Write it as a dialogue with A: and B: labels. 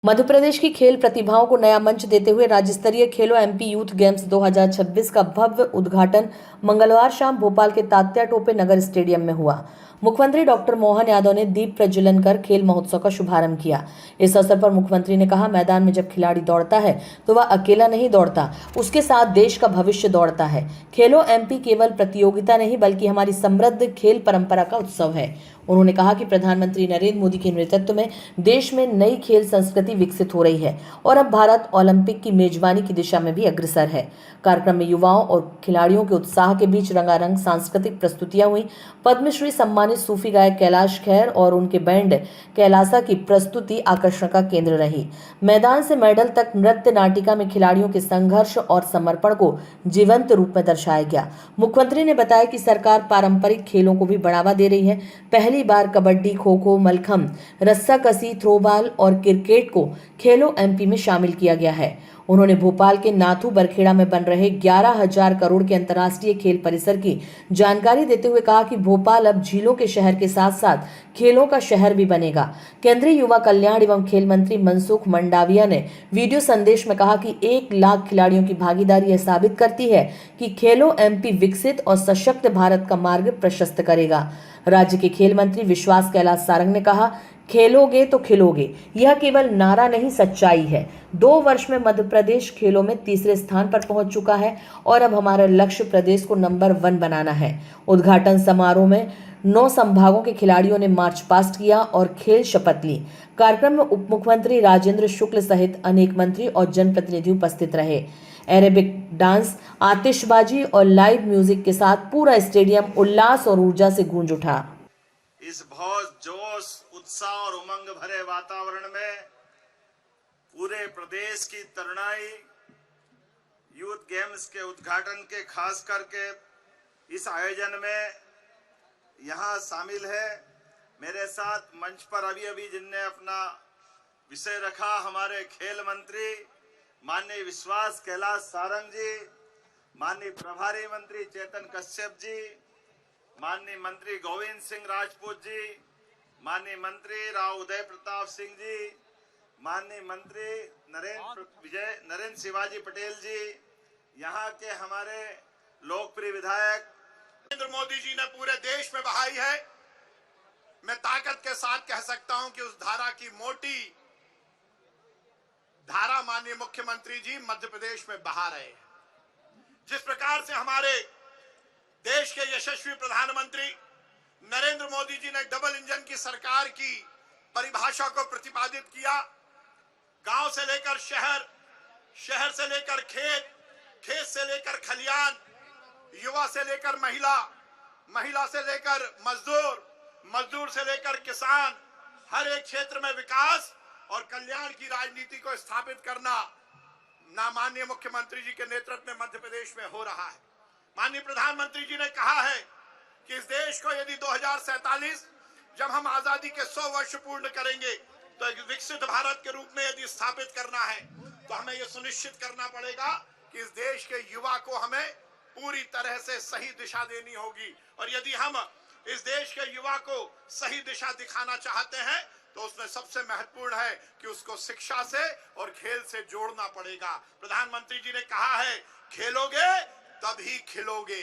A: मध्य प्रदेश की खेल प्रतिभाओं को नया मंच देते हुए राज्य स्तरीय खेलो एमपी यूथ गेम्स 2026 का भव्य उद्घाटन मंगलवार शाम भोपाल के तात्या टोपे नगर स्टेडियम में हुआ। मुख्यमंत्री डॉक्टर मोहन यादव ने दीप प्रज्वलन कर खेल महोत्सव का शुभारंभ किया। इस अवसर पर मुख्यमंत्री ने कहा, मैदान में जब खिलाड़ी दौड़ता है तो वह अकेला नहीं दौड़ता, उसके साथ देश का भविष्य दौड़ता है। खेलो एमपी केवल प्रतियोगिता नहीं बल्कि हमारी समृद्ध खेल परंपरा का उत्सव है। उन्होंने कहा कि प्रधानमंत्री नरेंद्र मोदी के नेतृत्व में देश में नई खेल संस्कृति विकसित हो रही है और अब भारत ओलंपिक की मेजबानी की दिशा में भी अग्रसर है। कार्यक्रम में युवाओं और खिलाड़ियों के उत्साह के बीच रंगारंग सांस्कृतिक प्रस्तुतियां हुई। पद्मश्री सम्मानित सूफी गायक कैलाश खेर और उनके बैंड कैलासा की प्रस्तुति आकर्षण का केंद्र रही। मैदान से मेडल तक नृत्य नाटिका में खिलाड़ियों के संघर्ष और समर्पण को जीवंत रूप में दर्शाया गया। मुख्यमंत्री ने बताया कि सरकार पारंपरिक खेलों को भी बढ़ावा दे रही है। पहली बार कबड्डी, खो खो, मलखंभ, रस्साकसी, थ्रोबॉल और क्रिकेट को खेलो एमपी में शामिल किया गया है। उन्होंने भोपाल के नाथू बरखेड़ा में बन रहे 11,000 करोड़ के अंतर्राष्ट्रीय खेल परिसर की जानकारी देते हुए कहा कि भोपाल अब झीलों के शहर के साथ साथ खेलों का शहर भी बनेगा। केंद्रीय युवा कल्याण एवं खेल मंत्री मनसुख मंडाविया ने वीडियो संदेश में कहा कि 1 लाख खिलाड़ियों की भागीदारी यह साबित करती है कि खेलो एमपी विकसित और सशक्त भारत का मार्ग प्रशस्त करेगा। राज्य के खेल मंत्री विश्वास कैलाश सारंग ने कहा, खेलोगे तो खिलोगे, यह केवल नारा नहीं सच्चाई है। 2 वर्ष में मध्य प्रदेश खेलों में तीसरे स्थान पर पहुंच चुका है और अब हमारा लक्ष्य प्रदेश को नंबर 1 बनाना है। उद्घाटन समारोह में 9 संभागों के खिलाड़ियों ने मार्च पास्ट किया और खेल शपथ ली। कार्यक्रम में उप मुख्यमंत्री राजेंद्र शुक्ल सहित अनेक मंत्री और जनप्रतिनिधि उपस्थित रहे। एरेबिक डांस, आतिशबाजी और लाइव म्यूजिक के साथ पूरा स्टेडियम उल्लास और ऊर्जा से गूंज उठा।
B: इस बहुत जोश, उत्साह और उमंग भरे वातावरण में पूरे प्रदेश की तरुणाई यूथ गेम्स के उद्घाटन के खास करके इस आयोजन में यहां शामिल है। मेरे साथ मंच पर अभी जिनने अपना विषय रखा, हमारे खेल मंत्री माननीय विश्वास कैलाश सारंग जी, माननीय प्रभारी मंत्री चेतन कश्यप जी, माननीय मंत्री गोविंद सिंह राजपूत जी, माननीय मंत्री राव उदय प्रताप सिंह जी, माननीय मंत्री नरेंद्र शिवाजी पटेल जी, यहाँ के हमारे लोकप्रिय विधायक नरेंद्र मोदी जी ने पूरे देश में बहाई है। मैं ताकत के साथ कह सकता हूं कि उस धारा की मोटी धारा माननीय मुख्यमंत्री जी मध्य प्रदेश में बहा रहे हैं। जिस प्रकार से हमारे देश के यशस्वी प्रधानमंत्री नरेंद्र मोदी जी ने डबल इंजन की सरकार की परिभाषा को प्रतिपादित किया, गांव से लेकर शहर, शहर से लेकर खेत, खेत से लेकर खलियान, युवा से लेकर महिला, महिला से लेकर मजदूर, मजदूर से लेकर किसान, हर एक क्षेत्र में विकास और कल्याण की राजनीति को स्थापित करना माननीय मुख्यमंत्री जी के नेतृत्व में मध्य प्रदेश में हो रहा है। माननीय प्रधानमंत्री जी ने कहा है कि इस देश को यदि 2047 जब हम आजादी के 100 वर्ष पूर्ण करेंगे तो एक विकसित भारत के रूप में यदि स्थापित करना है तो हमें यह सुनिश्चित करना पड़ेगा कि इस देश के युवा को हमें पूरी तरह से सही दिशा देनी होगी। और यदि हम इस देश के युवा को सही दिशा दिखाना चाहते हैं तो उसमें सबसे महत्वपूर्ण है कि उसको शिक्षा से और खेल से जोड़ना पड़ेगा। प्रधानमंत्री जी ने कहा है, खेलोगे तभी खिलोगे।